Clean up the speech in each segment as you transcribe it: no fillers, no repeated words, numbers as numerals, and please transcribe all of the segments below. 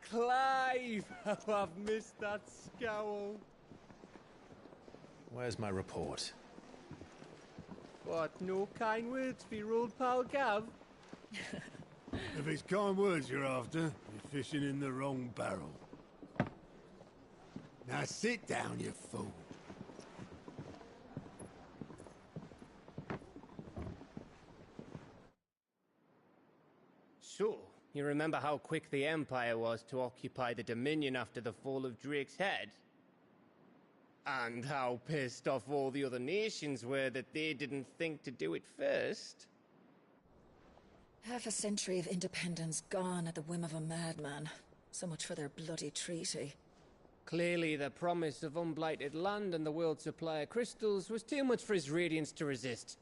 Clive! Oh, I've missed that scowl. Where's my report? What, no kind words for your old pal Gav? If it's kind words you're after, you're fishing in the wrong barrel. Now sit down, you fool. So, you remember how quick the Empire was to occupy the Dominion after the fall of Drake's head? And how pissed off all the other nations were that they didn't think to do it first? Half a century of independence gone at the whim of a madman. So much for their bloody treaty. Clearly, the promise of unblighted land and the world's supply of crystals was too much for his radiance to resist.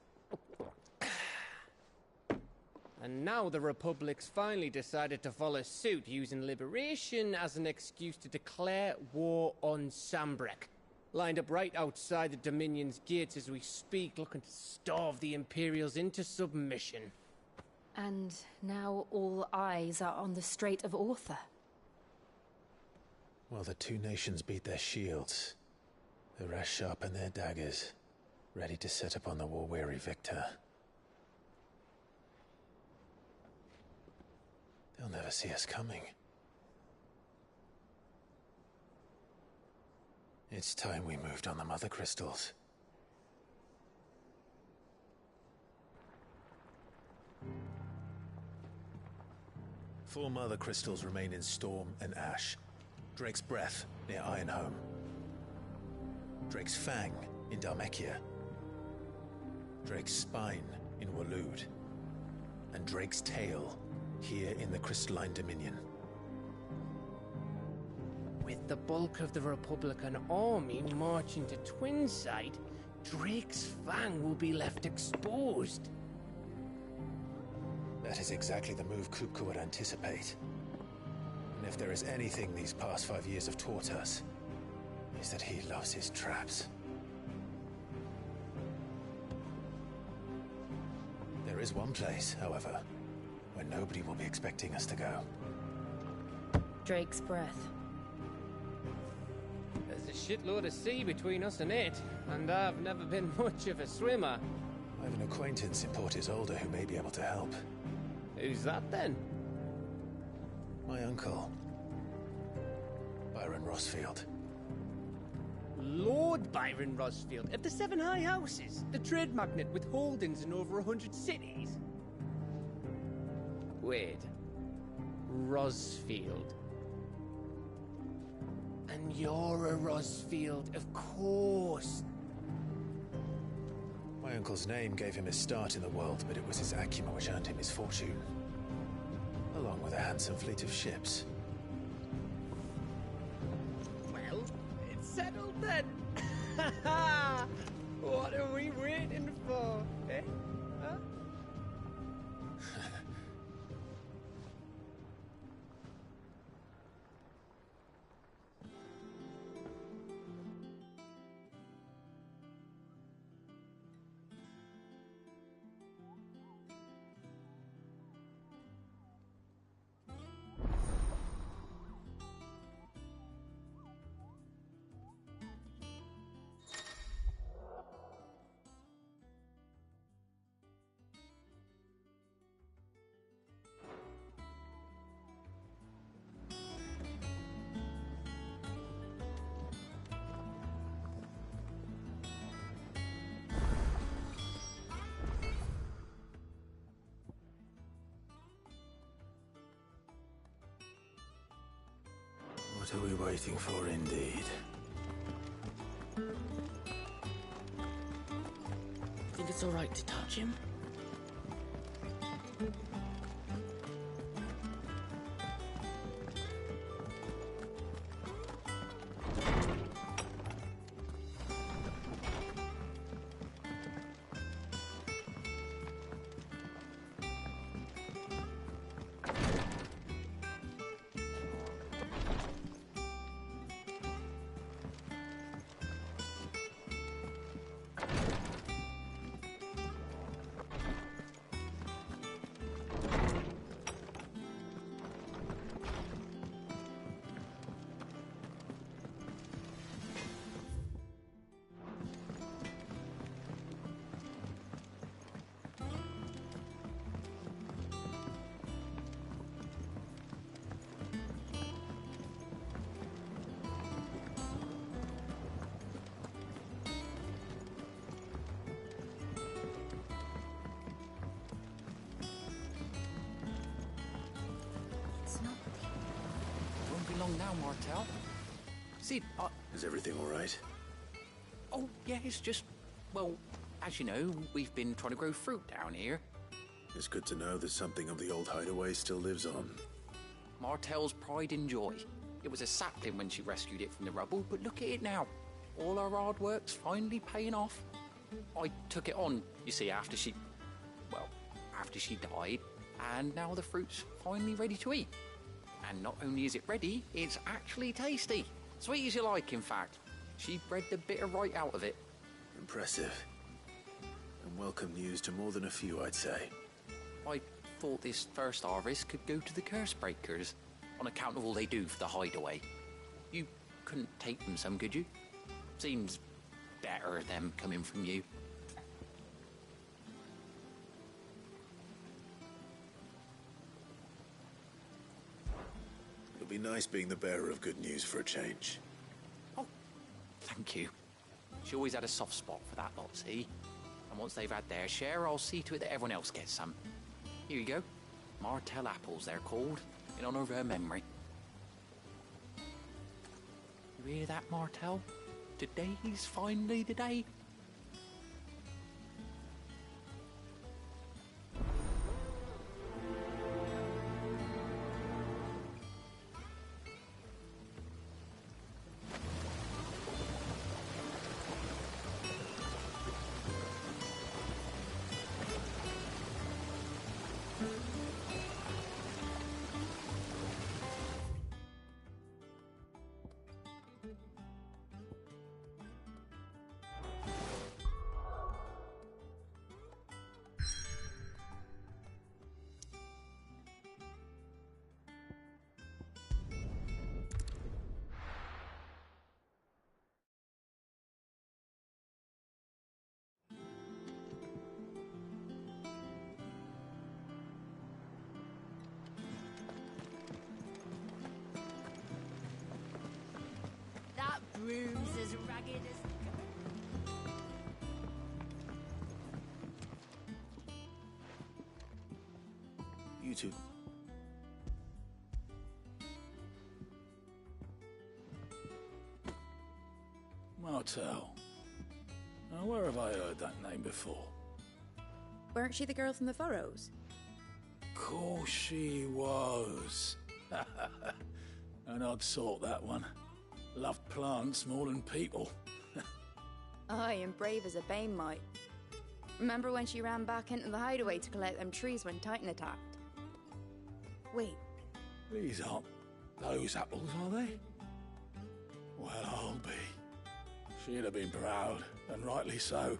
And now the Republic's finally decided to follow suit, using liberation as an excuse to declare war on Sanbreque. Lined up right outside the Dominion's gates as we speak, looking to starve the Imperials into submission. And now all eyes are on the Strait of Author. Well, the two nations beat their shields. The rest sharpen their daggers, ready to set upon the war-weary victor. They'll never see us coming. It's time we moved on the Mother Crystals. Four Mother Crystals remain in Storm and Ash. Drake's Breath, near Ironhome. Drake's Fang, in Dhalmekia. Drake's Spine, in Waloed. And Drake's Tail, here in the Crystalline Dominion. With the bulk of the Republican army marching to Twinside, Drake's Fang will be left exposed. That is exactly the move Kupka would anticipate. And if there is anything these past 5 years have taught us, is that he loves his traps. There is one place, however, where nobody will be expecting us to go. Drake's Breath. There's a shitload of sea between us and it, and I've never been much of a swimmer. I have an acquaintance in Port Isolde who may be able to help. Who's that then? My uncle, Byron Rosfield. Lord Byron Rosfield of the Seven High Houses, the trade magnate with holdings in over 100 cities. Wait, Rosfield. And you're a Rosfield, of course. My uncle's name gave him his start in the world, but it was his acumen which earned him his fortune. Along with a handsome fleet of ships. Well, it's settled then. What are we waiting for, eh? Huh? What are we waiting for, indeed? Think it's all right to touch him? now, Martel. Sid, Is everything all right? Oh, yeah, it's just... Well, as you know, we've been trying to grow fruit down here. It's good to know that something of the old hideaway still lives on. Martel's pride and joy. It was a sapling when she rescued it from the rubble, but look at it now. All our hard work's finally paying off. I took it on, you see, after she died, and now the fruit's finally ready to eat. And not only is it ready, it's actually tasty. Sweet as you like, in fact. She bred the bitter right out of it. Impressive. And welcome news to more than a few, I'd say. I thought this first harvest could go to the curse breakers, on account of all they do for the hideaway. You couldn't take them some, could you? Seems better them coming from you. It'll be nice being the bearer of good news for a change. Oh, thank you. She always had a soft spot for that lot, see? And once they've had their share, I'll see to it that everyone else gets some. Here you go. Martel apples, they're called, in honor of her memory. You hear that, Martel? Today's finally the day. That broom's as ragged as... You two... Martel. Now, where have I heard that name before? Weren't she the girl from the Furrows? Course she was. An odd sort, that one. Loved plants more than people. Aye, and brave as a bane might. Remember when she ran back into the hideaway to collect them trees when Titan attacked? Wait. These aren't those apples, are they? Well, I'll be. She'd have been proud, and rightly so.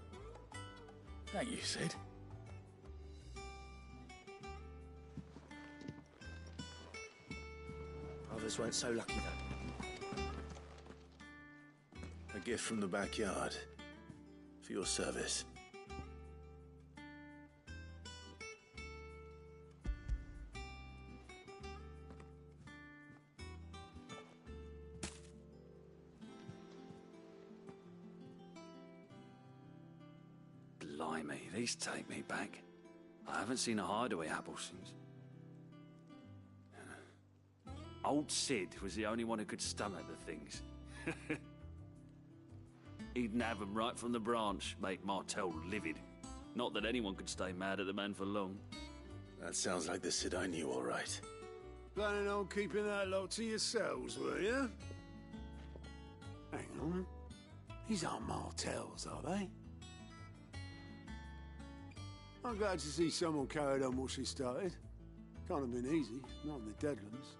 Thank you, Sid. Others weren't so lucky, though. A gift from the backyard. For your service. Blimey, these take me back. I haven't seen a hideaway apple since. Old Sid was the only one who could stomach the things. He'd nab them right from the branch, make Martel livid. Not that anyone could stay mad at the man for long. That sounds like the Sid I knew, all right. Planning on keeping that lot to yourselves, were you? Hang on. These aren't Martels, are they? I'm glad to see someone carried on what she started. Can't have been easy, not in the Deadlands.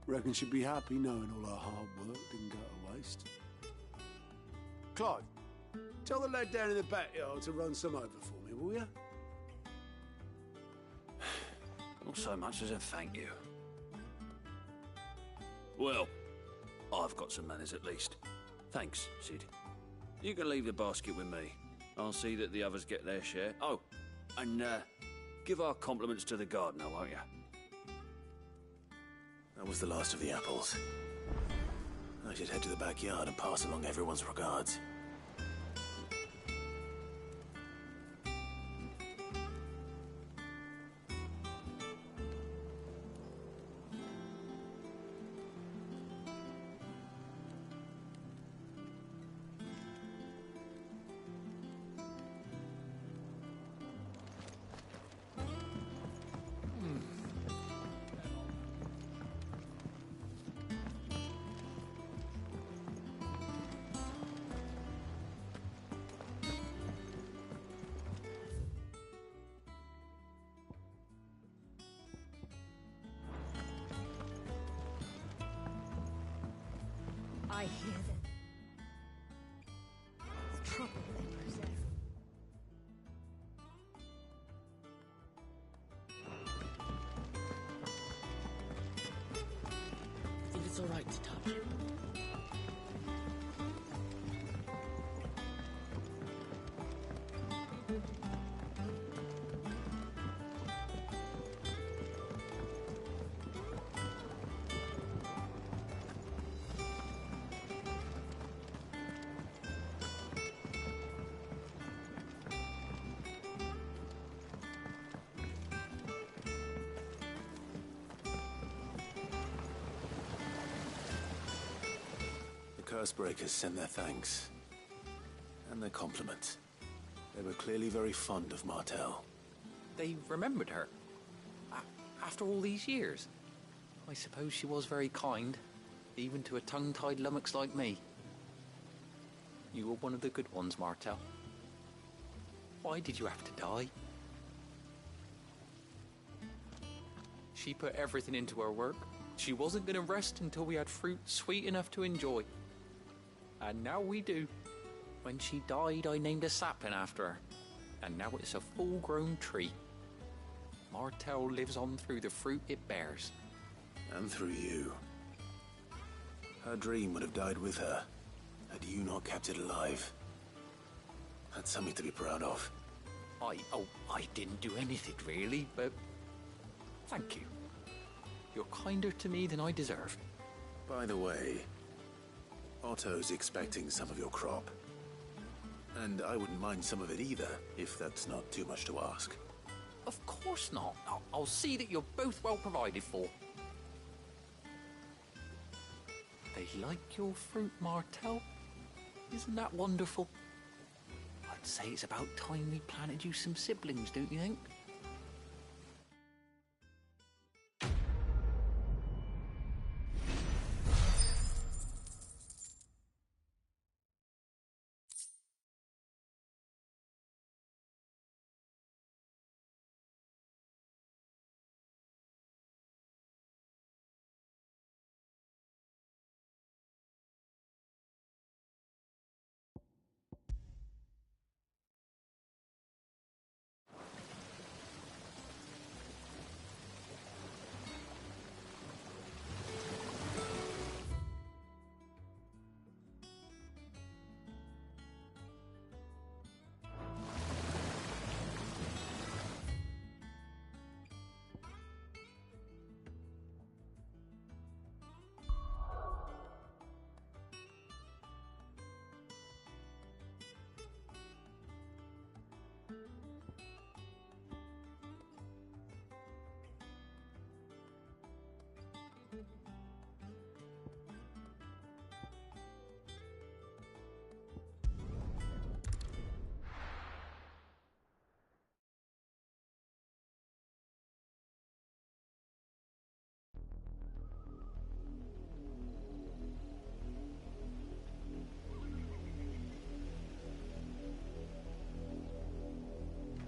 Reckon she'd be happy knowing all her hard work didn't go to waste. Clive, tell the lad down in the backyard to run some over for me, will you? Not so much as a thank you. Well, I've got some manners at least. Thanks, Sid. You can leave the basket with me. I'll see that the others get their share. Oh, and give our compliments to the gardener, won't you? That was the last of the apples. I should head to the backyard and pass along everyone's regards. hear them. It's trouble they possess. I think it's all right to touch him. Cursebreakers send their thanks. And their compliments. They were clearly very fond of Martell. They remembered her. After all these years. I suppose she was very kind, even to a tongue-tied lummox like me. You were one of the good ones, Martell. Why did you have to die? She put everything into her work. She wasn't going to rest until we had fruit sweet enough to enjoy. And now we do. When she died, I named a sapling after her. And now it's a full-grown tree. Martell lives on through the fruit it bears. And through you. Her dream would have died with her, had you not kept it alive. That's something to be proud of. I didn't do anything really, but thank you. You're kinder to me than I deserve. By the way, Otto's expecting some of your crop. And I wouldn't mind some of it either, if that's not too much to ask. Of course not. I'll see that you're both well provided for. They like your fruit, Martell. Isn't that wonderful? I'd say it's about time we planted you some siblings, don't you think?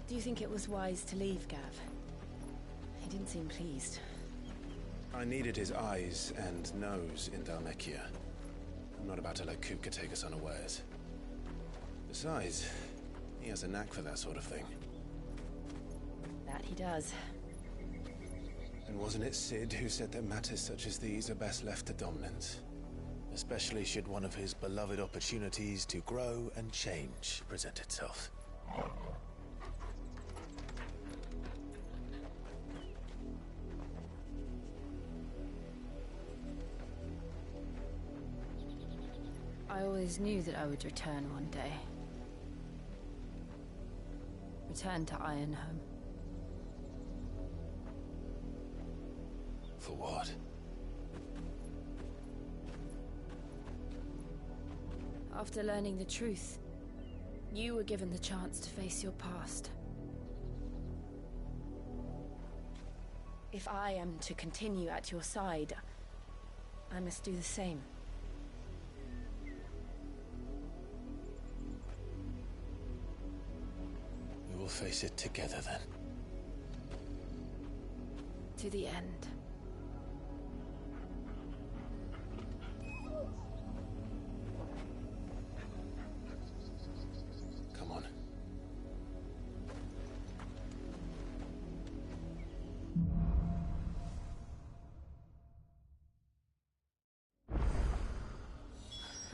Do you think it was wise to leave, Gav? He didn't seem pleased. I needed his eyes and nose in Dhalmekia. I'm not about to let Kupka take us unawares. Besides, he has a knack for that sort of thing. That he does. And wasn't it Cid who said that matters such as these are best left to dominance? Especially should one of his beloved opportunities to grow and change present itself. I always knew that I would return one day. Return to Ironhome. For what? After learning the truth, you were given the chance to face your past. If I am to continue at your side, I must do the same. We will face it together then. To the end.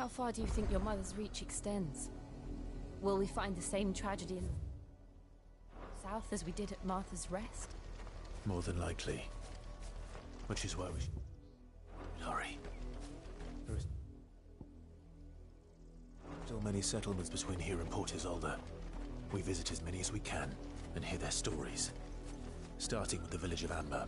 How far do you think your mother's reach extends? Will we find the same tragedy in the south as we did at Martha's Rest? More than likely. Which is why we should hurry. There is still many settlements between here and Port Isolde. We visit as many as we can and hear their stories. Starting with the village of Amber.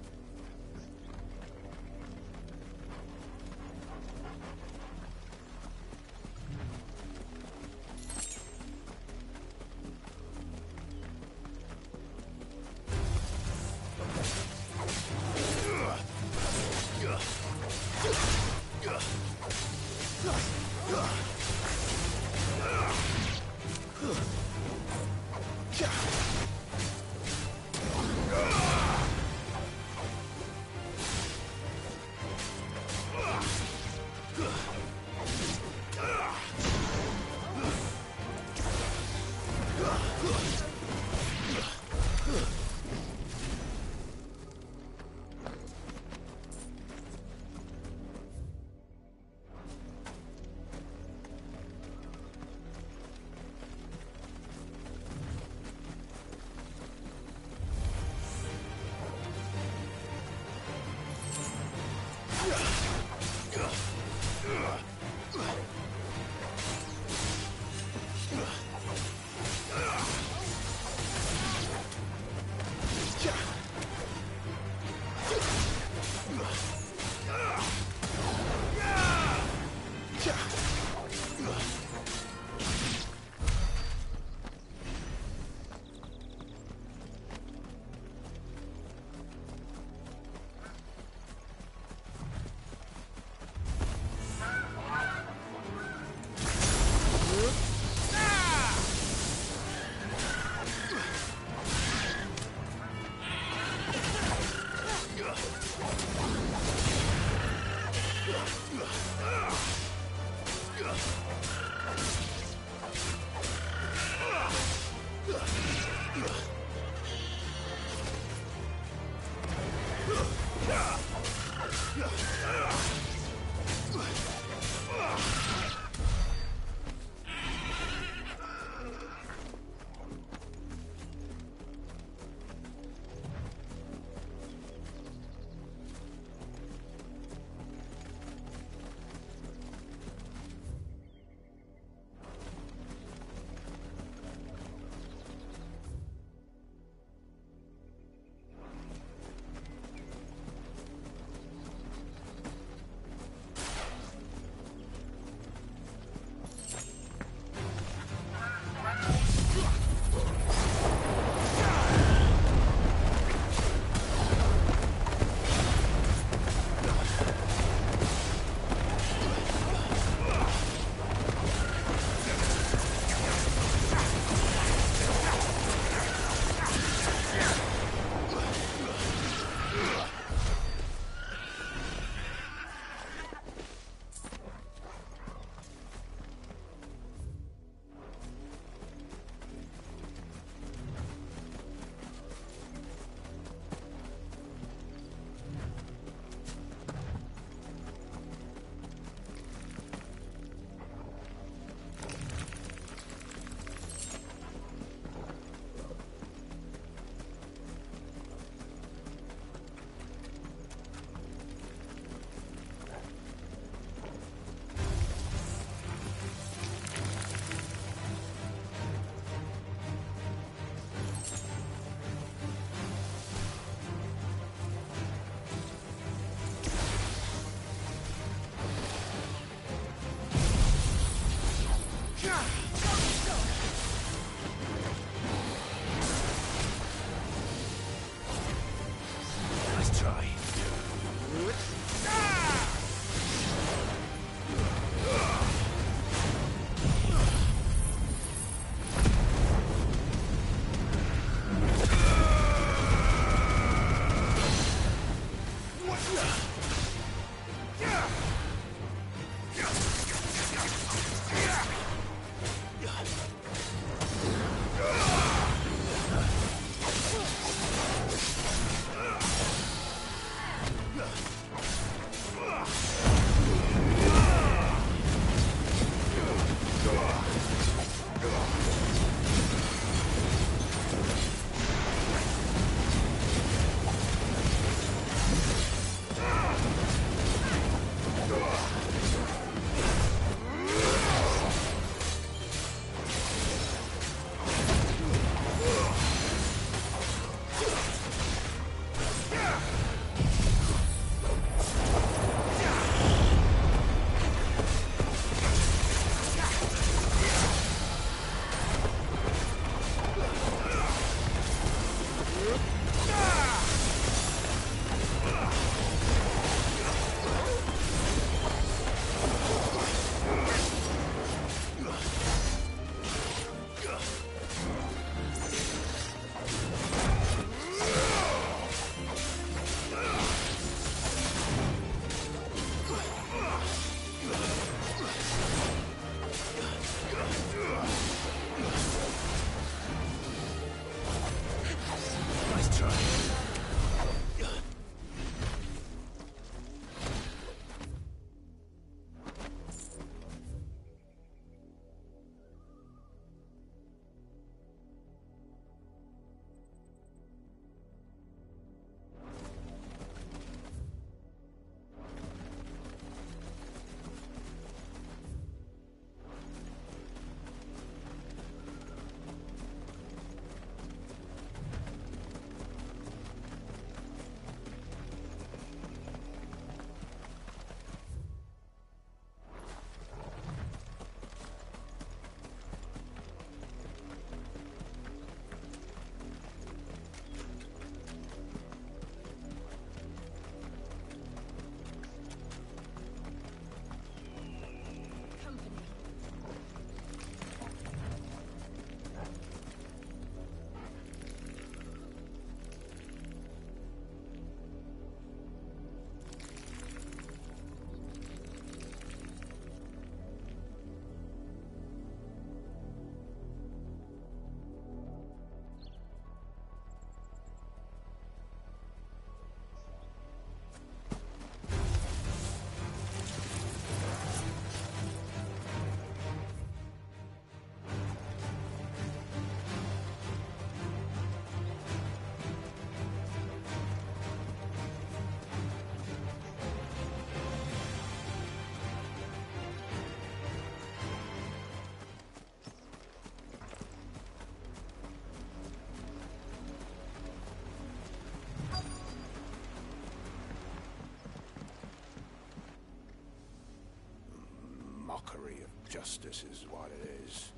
Justice is what it is.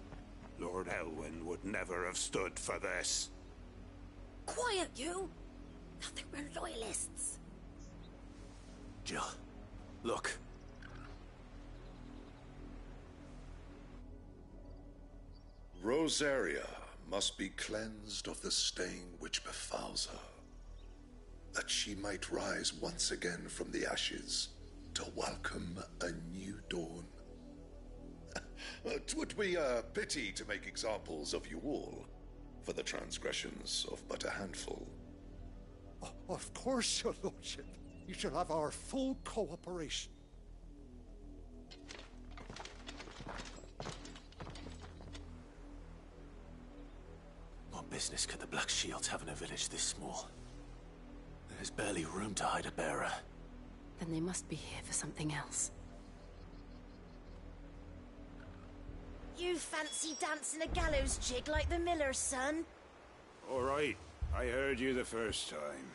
Lord Elwyn would never have stood for this. Quiet, you! Thought they were loyalists. Jill, look. Rosaria must be cleansed of the stain which befouls her, that she might rise once again from the ashes to welcome a new dawn. 'Twould be a pity to make examples of you all, for the transgressions of but a handful. Of course, your lordship. You shall have our full cooperation. What business could the Black Shields have in a village this small? There's barely room to hide a bearer. Then they must be here for something else. You fancy dancing a gallows jig like the miller's son? All right, I heard you the first time.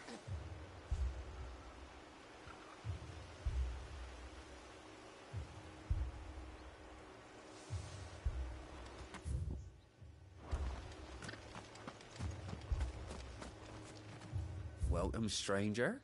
Welcome, stranger.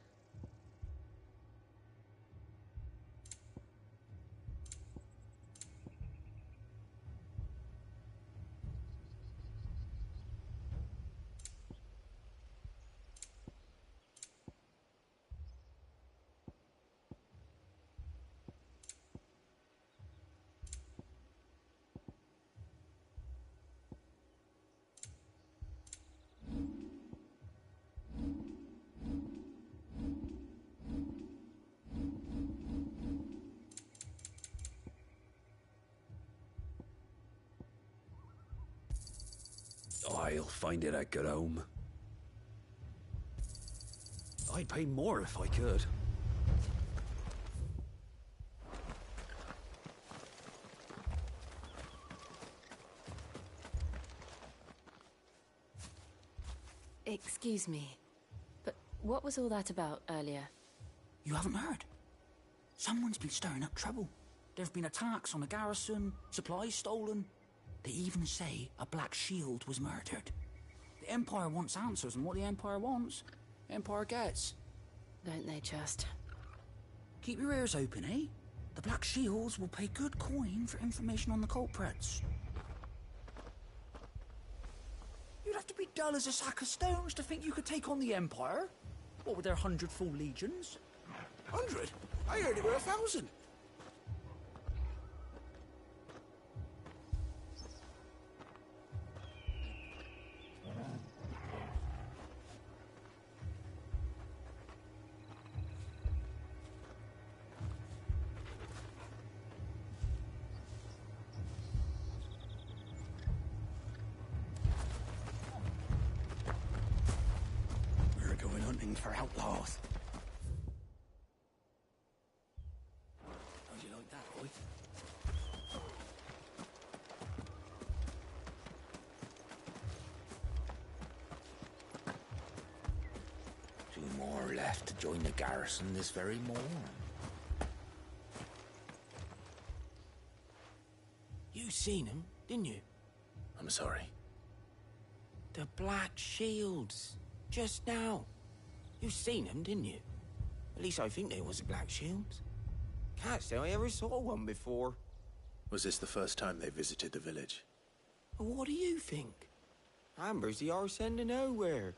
I'll find it at Garome. I'd pay more if I could. Excuse me, but what was all that about earlier? You haven't heard? Someone's been stirring up trouble. There've been attacks on the garrison, supplies stolen. They even say a Black Shield was murdered. The Empire wants answers, and what the Empire wants, the Empire gets. Don't they just? Keep your ears open, eh? The Black Shields will pay good coin for information on the culprits. You'd have to be dull as a sack of stones to think you could take on the Empire. What with their 100 full legions? 100? I heard it were 1,000. We're going hunting for outlaws. How'd you like that, boy? Two more left to join the garrison this very morning. You seen him, didn't you? I'm sorry. The Black Shields. Just now. You seen them, didn't you? At least I think they was the Black Shields. Can't say I ever saw one before. Was this the first time they visited the village? What do you think? Amber's the arse end of nowhere.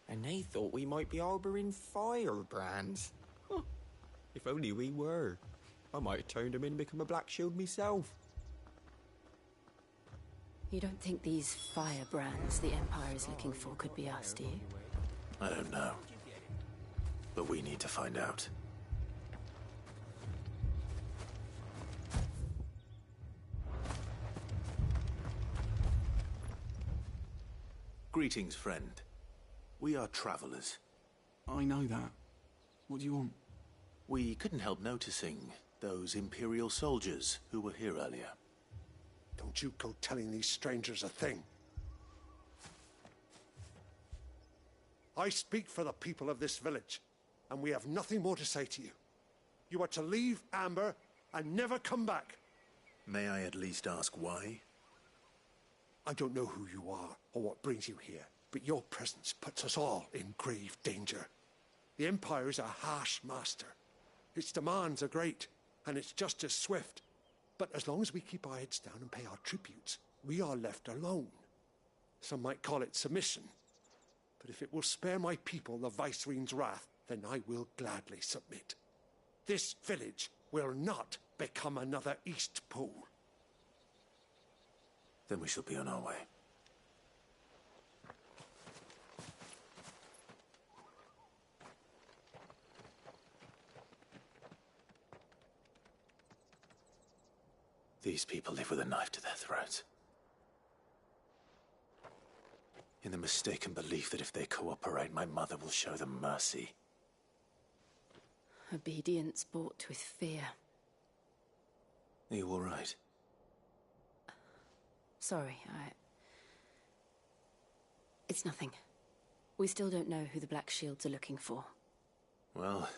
And they thought we might be harboring firebrands. Huh. If only we were. I might have turned them in and become a Black Shield myself. You don't think these firebrands the Empire is looking for could be us, do you? I don't know. But we need to find out. Greetings, friend. We are travelers. I know that. What do you want? We couldn't help noticing those Imperial soldiers who were here earlier. Don't you go telling these strangers a thing. I speak for the people of this village, and we have nothing more to say to you. You are to leave Amber and never come back. May I at least ask why? I don't know who you are or what brings you here, but your presence puts us all in grave danger. The Empire is a harsh master. Its demands are great, and its justice swift. But as long as we keep our heads down and pay our tributes, we are left alone. Some might call it submission. But if it will spare my people the Viceroy's wrath, then I will gladly submit. This village will not become another Eastpool. Then we shall be on our way. These people live with a knife to their throats. In the mistaken belief that if they cooperate, my mother will show them mercy. Obedience bought with fear. Are you all right? Sorry, It's nothing. We still don't know who the Black Shields are looking for. Well,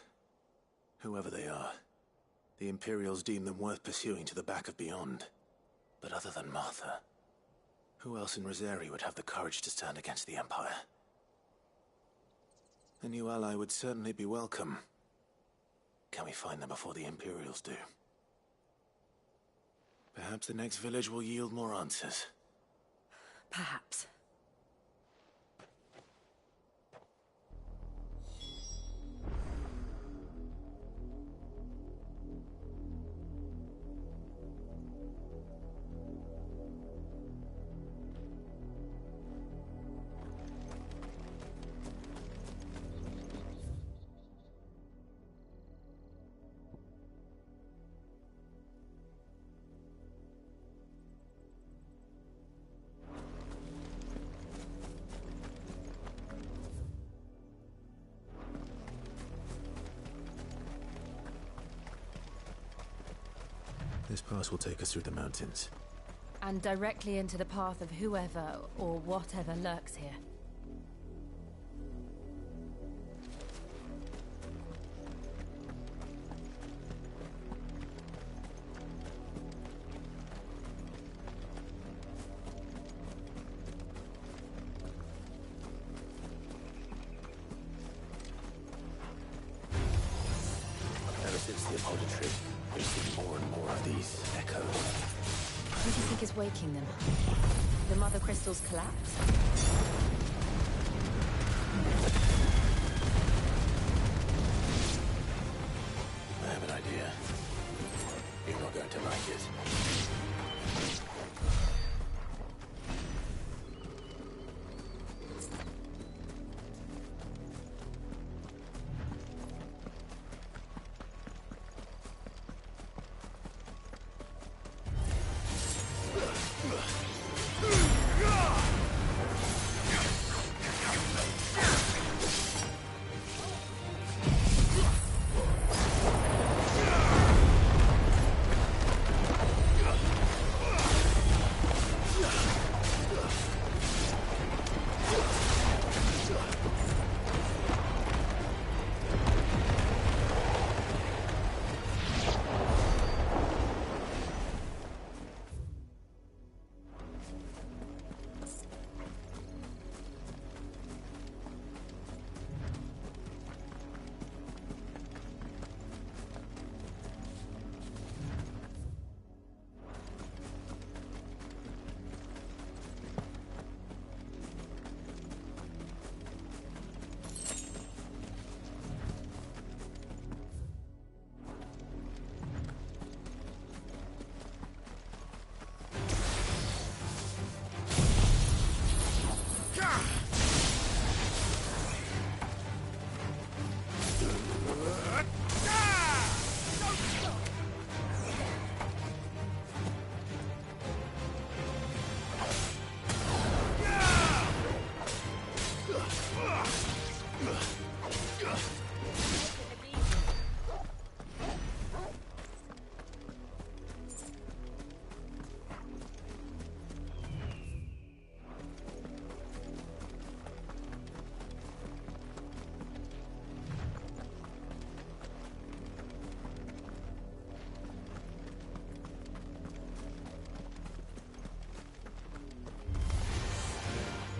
whoever they are, the Imperials deem them worth pursuing to the back of beyond. But other than Martha, who else in Rosari would have the courage to stand against the Empire? A new ally would certainly be welcome. Can we find them before the Imperials do? Perhaps the next village will yield more answers. Perhaps. This pass will take us through the mountains. And directly into the path of whoever or whatever lurks here. Ever since the Apollo trip, we've seen more and more of these echoes. Who do you think is waking them? The Mother Crystal's collapse? I have an idea. You're not going to like it.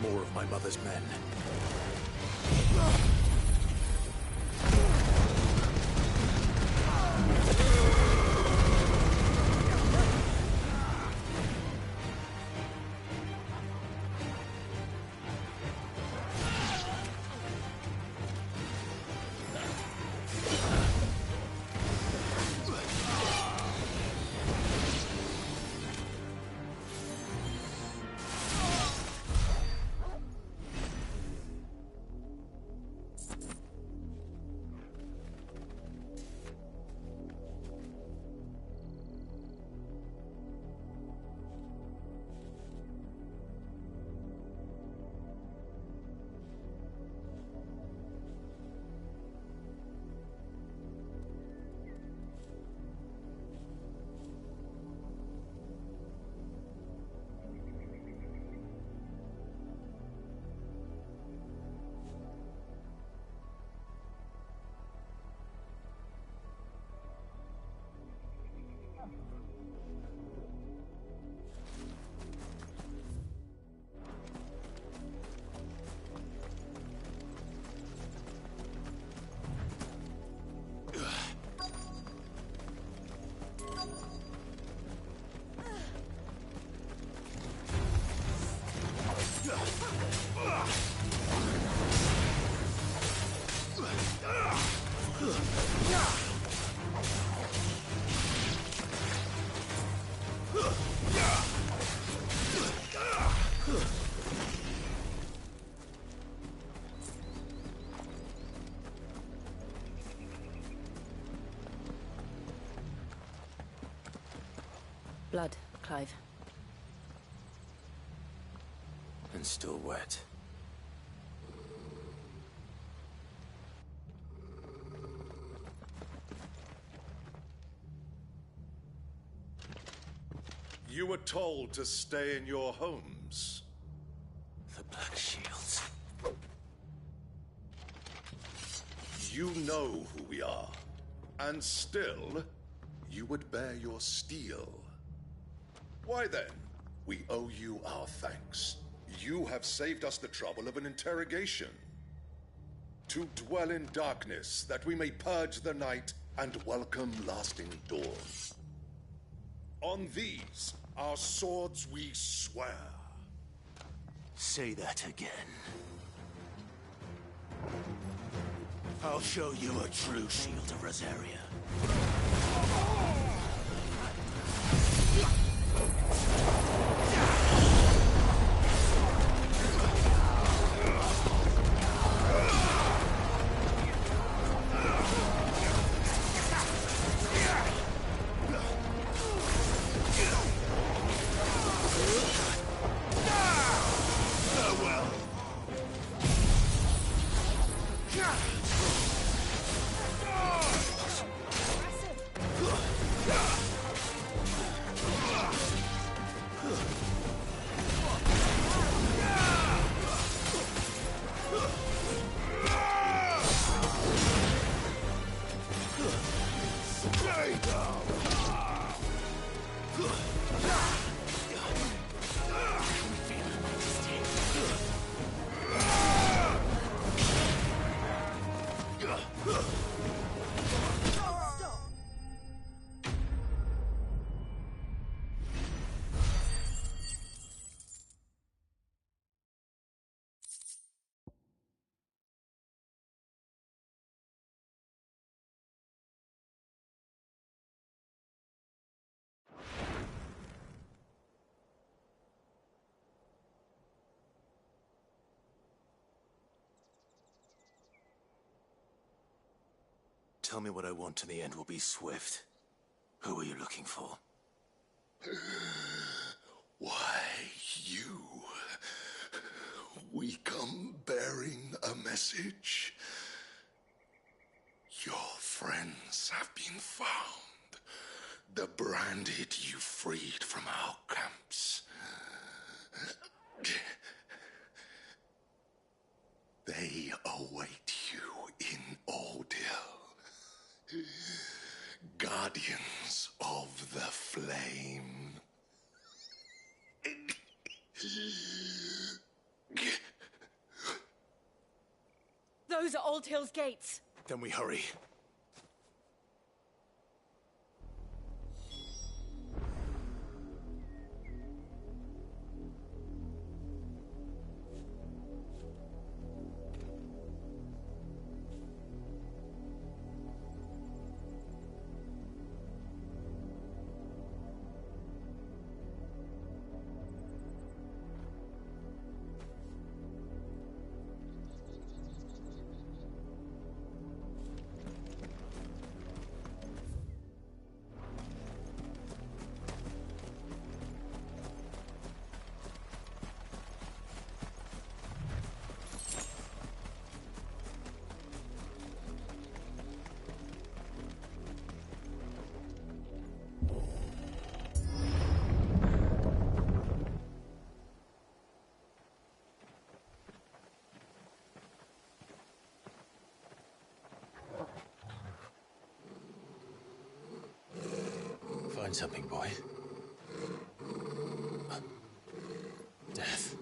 more of my mother's men. Blood, Clive. And still wet. You were told to stay in your homes. The Black Shields. You know who we are. And still, you would bear your steel. Why then, we owe you our thanks. You have saved us the trouble of an interrogation. To dwell in darkness, that we may purge the night and welcome lasting dawn. On these, our swords we swear. Say that again. I'll show you a true shield of Rosaria. Tell me what I want and the end will be swift. Who are you looking for? Why, you. We come bearing a message. Your friends have been found. The branded you freed from our camps. They await you in Ordeal. Guardians of the Flame. Those are Old Hill's gates. Then we hurry. Find something, boy. Death.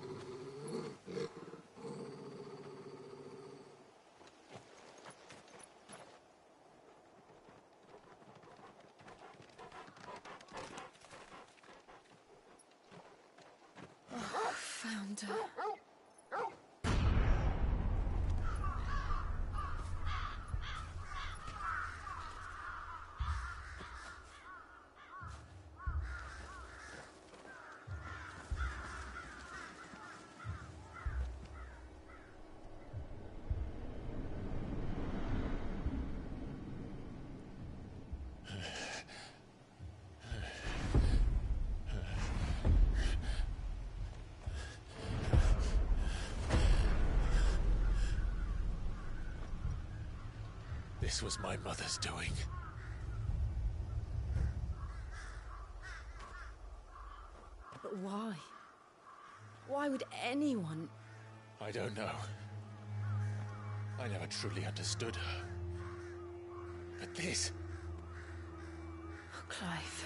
Oh, found her. This was my mother's doing. But why? Why would anyone... I don't know. I never truly understood her. But this... Oh, Clive.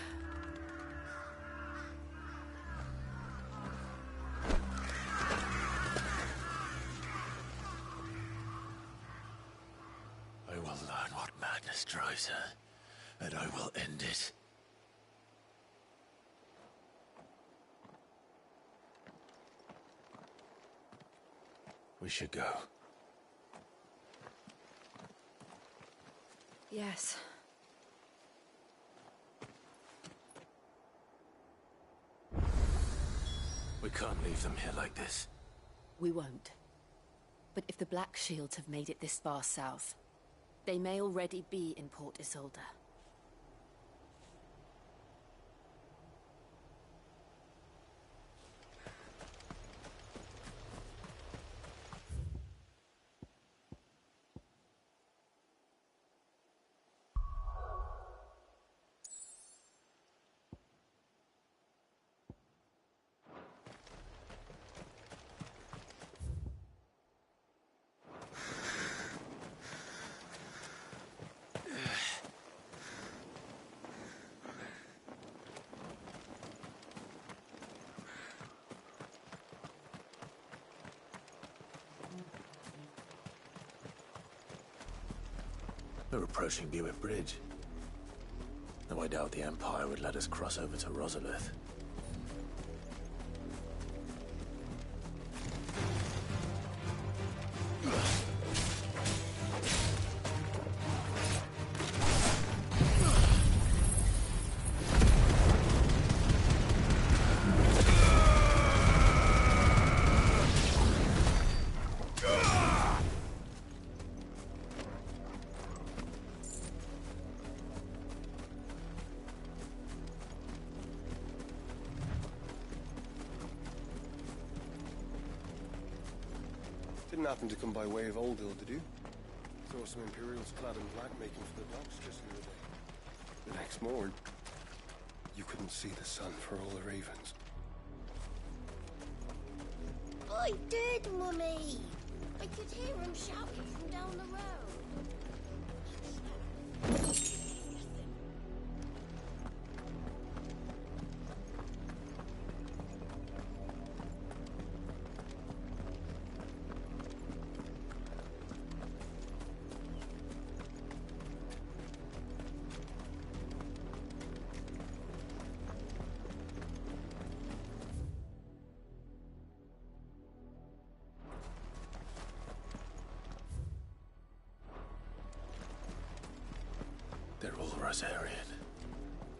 I will learn what madness drives her, and I will end it. We should go. Yes. We can't leave them here like this. We won't. But if the Black Shields have made it this far south, they may already be in Port Isolde. We're approaching Buick Bridge. Though I doubt the Empire would let us cross over to Rosalith. Didn't happen to come by way of Old Hill, did you? Saw some Imperials clad in black making for the docks just the other day. The next morn, you couldn't see the sun for all the ravens. I did, Mummy! I could hear him shouting from down the road. Rosarian.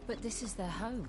But this is their home.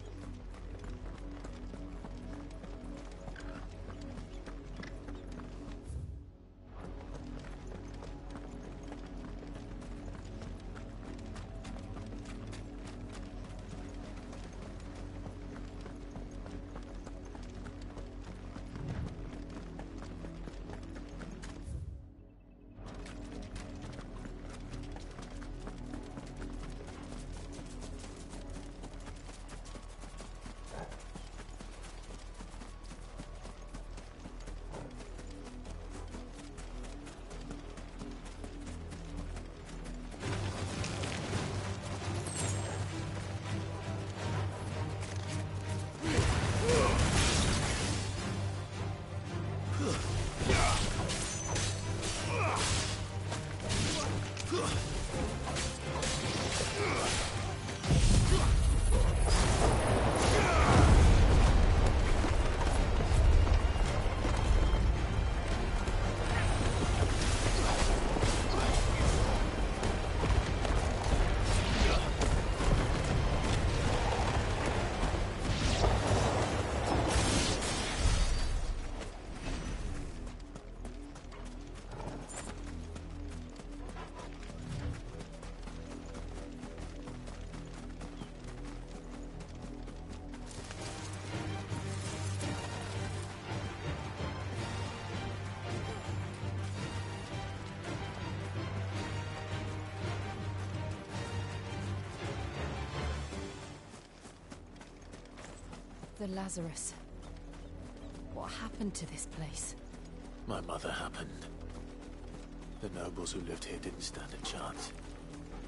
The Lazarus. What happened to this place? My mother happened. The nobles who lived here didn't stand a chance.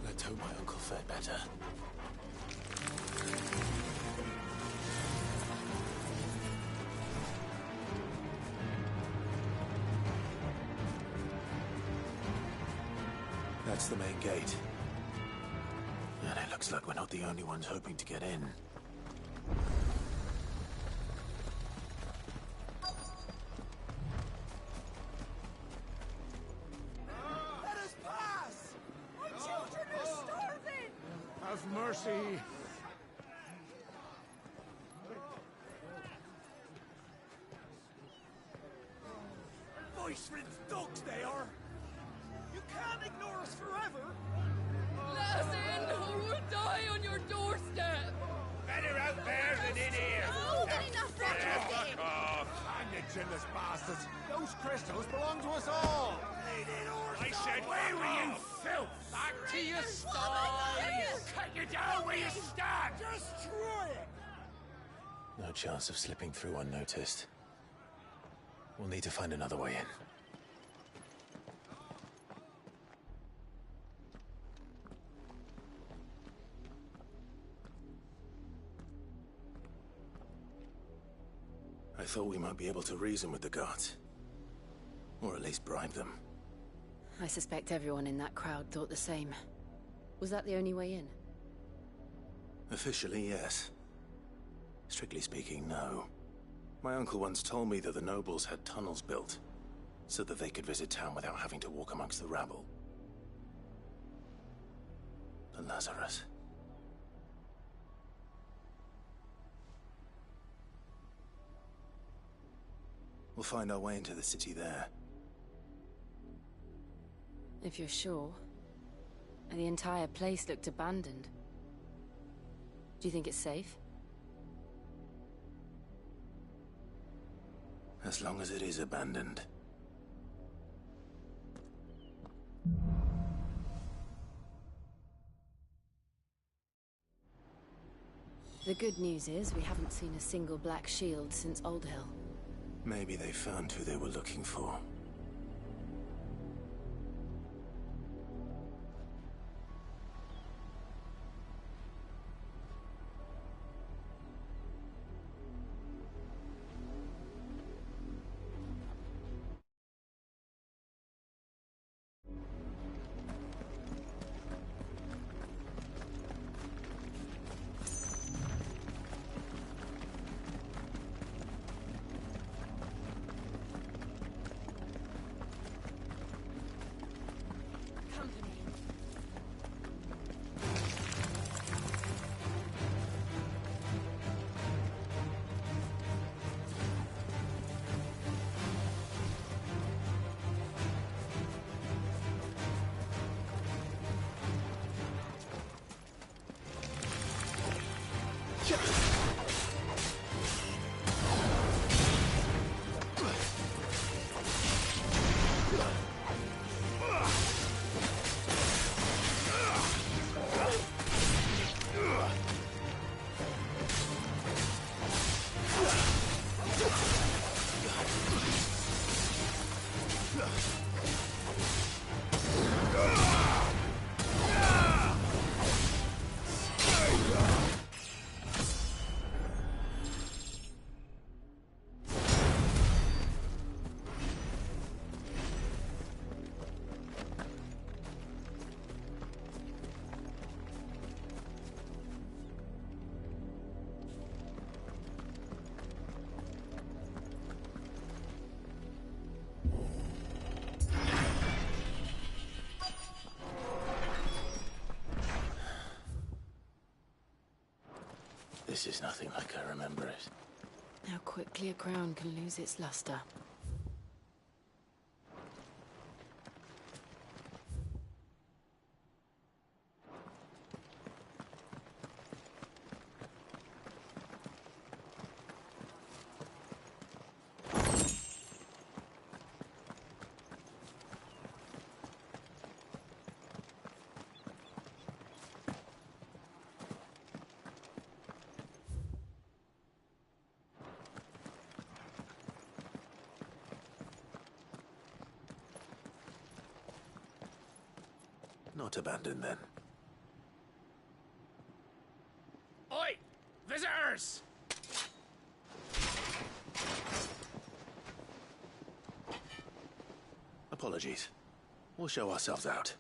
Let's hope my uncle fared better. That's the main gate. And it looks like we're not the only ones hoping to get in. Let us pass! My children are starving! Have mercy! Voice-riddled dogs they are! You can't ignore us forever! Let us in, or we'll die on your doorstep! Better out there than in here! Oh, get enough Fuck off! Hang the chinless bastards! Those crystals belong to us all! I said, where were you, filth? Back to your stalls! Cut you down where you stand! Destroy it! No chance of slipping through unnoticed. We'll need to find another way in. I thought we might be able to reason with the guards. Or at least bribe them. I suspect everyone in that crowd thought the same. Was that the only way in? Officially, yes. Strictly speaking, no. My uncle once told me that the nobles had tunnels built, so that they could visit town without having to walk amongst the rabble. The Lazarus. We'll find our way into the city there. If you're sure. The entire place looked abandoned. Do you think it's safe? As long as it is abandoned. The good news is we haven't seen a single black shield since Old Hill. Maybe they found who they were looking for. This is nothing like I remember it. How quickly a crown can lose its luster. Not abandoned, then. Oi! Visitors! Apologies. We'll show ourselves out.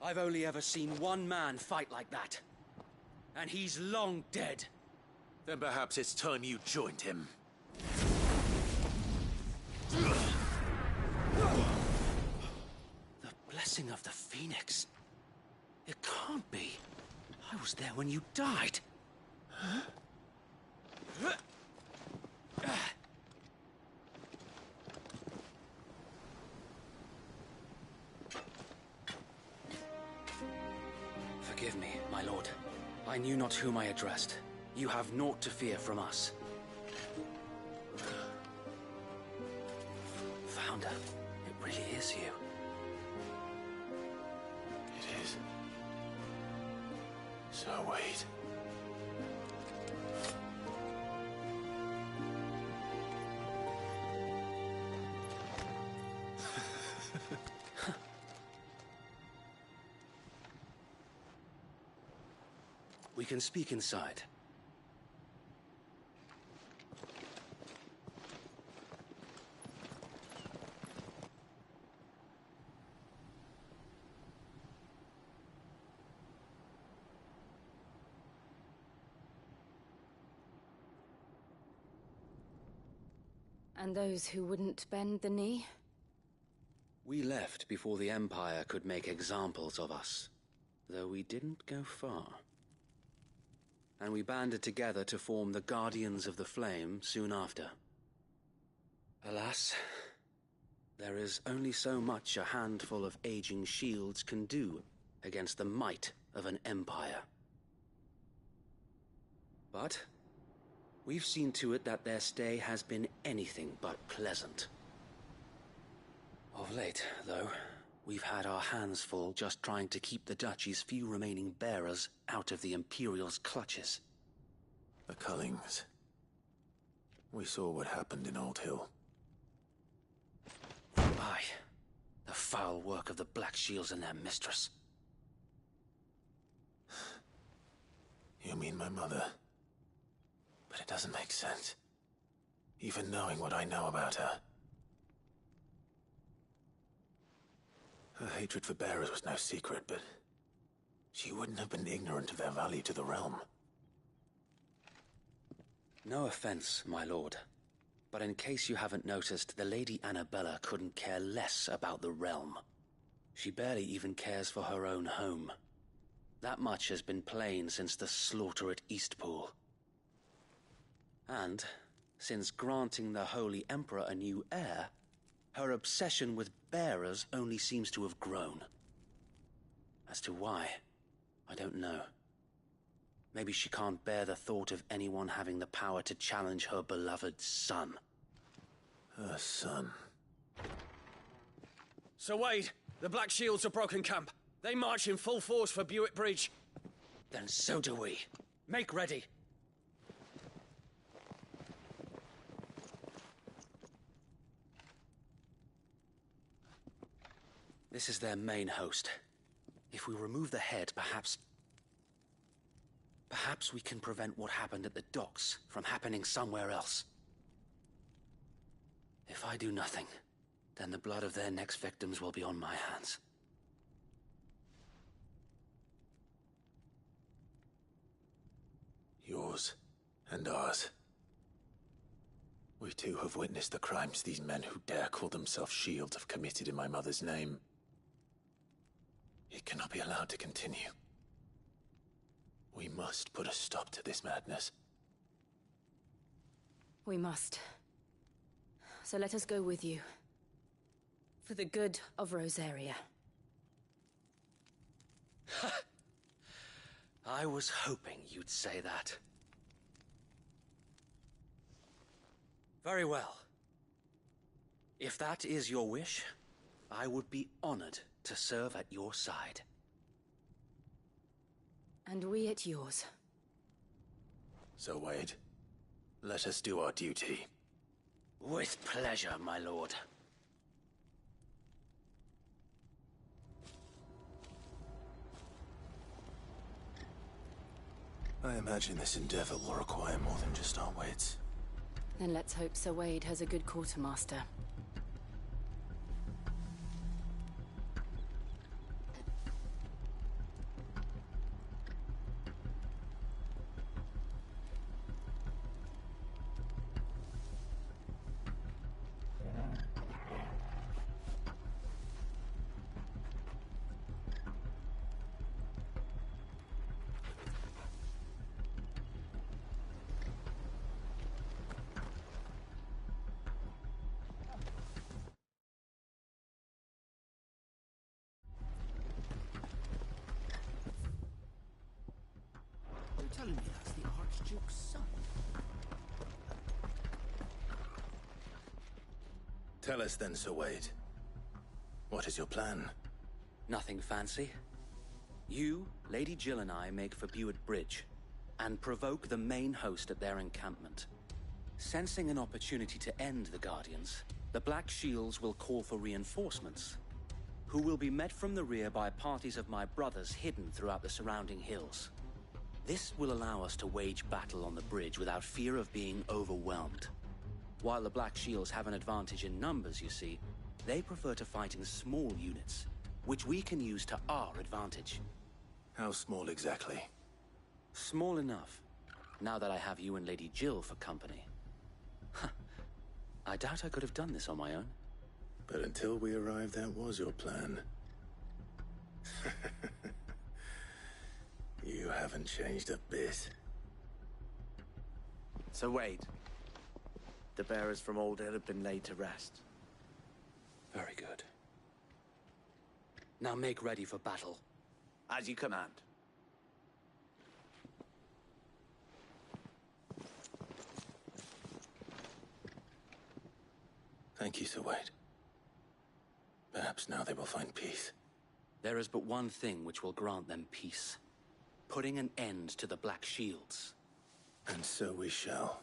I've only ever seen one man fight like that. And he's long dead. Then perhaps it's time you joined him. The blessing of the Phoenix. It can't be. I was there when you died. Forgive me, my lord. I knew not whom I addressed. You have naught to fear from us. Founder, it really is you. It is. So wait. We can speak inside. And those who wouldn't bend the knee? We left before the Empire could make examples of us, though we didn't go far. And we banded together to form the Guardians of the Flame soon after. Alas, there is only so much a handful of aging shields can do against the might of an empire. But we've seen to it that their stay has been anything but pleasant. Of late, though, We've had our hands full just trying to keep the Duchy's few remaining bearers out of the Imperial's clutches. The Cullings. We saw what happened in Old Hill. Aye. The foul work of the Black Shields and their mistress. You mean my mother? But it doesn't make sense. Even knowing what I know about her. Her hatred for bearers was no secret, but she wouldn't have been ignorant of their value to the realm. No offense, my lord, but in case you haven't noticed, the Lady Annabella couldn't care less about the realm. She barely even cares for her own home. That much has been plain since the slaughter at Eastpool. And, since granting the Holy Emperor a new heir, her obsession with bearers only seems to have grown. As to why, I don't know. Maybe she can't bear the thought of anyone having the power to challenge her beloved son. Her son. Sir Wade, the Black Shields have broken camp. They march in full force for Buick Bridge. Then so do we. Make ready. This is their main host. If we remove the head, perhaps we can prevent what happened at the docks from happening somewhere else. If I do nothing, then the blood of their next victims will be on my hands. Yours and ours. We too have witnessed the crimes these men who dare call themselves Shields have committed in my mother's name. It cannot be allowed to continue. We must put a stop to this madness. We must. So let us go with you. For the good of Rosaria. I was hoping you'd say that. Very well. If that is your wish, I would be honored to serve at your side. And we at yours. So, Wade, let us do our duty. With pleasure, my lord. I imagine this endeavor will require more than just our wits. Then let's hope Sir Wade has a good quartermaster. Telling me that's the Archduke's son. Tell us then, Sir Wade. What is your plan? Nothing fancy. You, Lady Jill and I make for Buick Bridge, and provoke the main host at their encampment. Sensing an opportunity to end the Guardians, the Black Shields will call for reinforcements, who will be met from the rear by parties of my brothers hidden throughout the surrounding hills. This will allow us to wage battle on the bridge without fear of being overwhelmed. While the Black Shields have an advantage in numbers, you see, they prefer to fight in small units, which we can use to our advantage. How small exactly? Small enough, now that I have you and Lady Jill for company. I doubt I could have done this on my own. But until we arrived, that was your plan. You haven't changed a bit. Sir Wade, the bearers from Old Hill have been laid to rest. Very good. Now make ready for battle. As you command. Thank you, Sir Wade. Perhaps now they will find peace. There is but one thing which will grant them peace. Putting an end to the Black Shields. And so we shall.